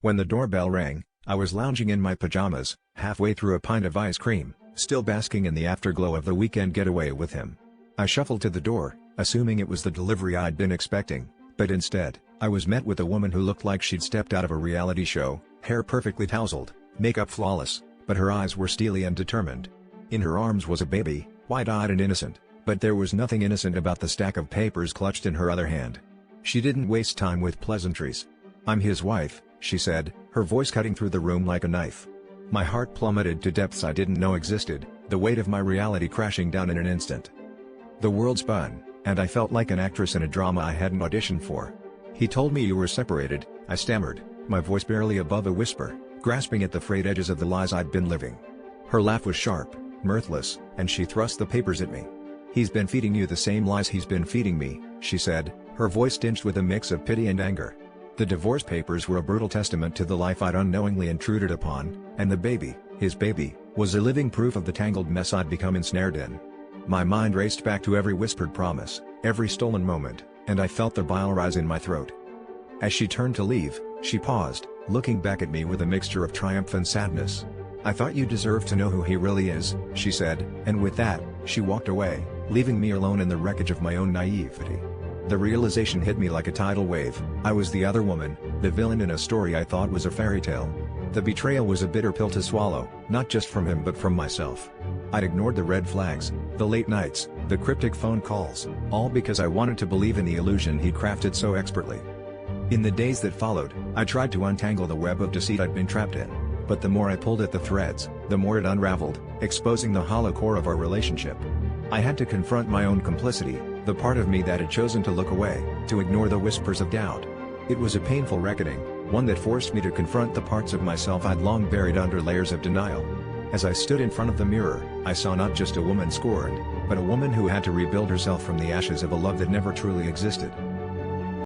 When the doorbell rang, I was lounging in my pajamas, halfway through a pint of ice cream, still basking in the afterglow of the weekend getaway with him. I shuffled to the door, assuming it was the delivery I'd been expecting, but instead, I was met with a woman who looked like she'd stepped out of a reality show, hair perfectly tousled, makeup flawless, but her eyes were steely and determined. In her arms was a baby, wide-eyed and innocent, but there was nothing innocent about the stack of papers clutched in her other hand. She didn't waste time with pleasantries. "I'm his wife," she said, her voice cutting through the room like a knife. My heart plummeted to depths I didn't know existed, the weight of my reality crashing down in an instant. The world spun, and I felt like an actress in a drama I hadn't auditioned for. "He told me you were separated," I stammered, my voice barely above a whisper, grasping at the frayed edges of the lies I'd been living. Her laugh was sharp, mirthless, and she thrust the papers at me. "He's been feeding you the same lies he's been feeding me," she said, her voice tinged with a mix of pity and anger. The divorce papers were a brutal testament to the life I'd unknowingly intruded upon, and the baby, his baby, was a living proof of the tangled mess I'd become ensnared in. My mind raced back to every whispered promise, every stolen moment, and I felt the bile rise in my throat. As she turned to leave, she paused, looking back at me with a mixture of triumph and sadness. "I thought you deserved to know who he really is," she said, and with that, she walked away, leaving me alone in the wreckage of my own naivety. The realization hit me like a tidal wave. I was the other woman, the villain in a story I thought was a fairy tale. The betrayal was a bitter pill to swallow, not just from him but from myself. I'd ignored the red flags, the late nights, the cryptic phone calls, all because I wanted to believe in the illusion he'd crafted so expertly. In the days that followed, I tried to untangle the web of deceit I'd been trapped in, but the more I pulled at the threads, the more it unraveled, exposing the hollow core of our relationship. I had to confront my own complicity, the part of me that had chosen to look away, to ignore the whispers of doubt. It was a painful reckoning, one that forced me to confront the parts of myself I'd long buried under layers of denial. As I stood in front of the mirror, I saw not just a woman scorned, but a woman who had to rebuild herself from the ashes of a love that never truly existed.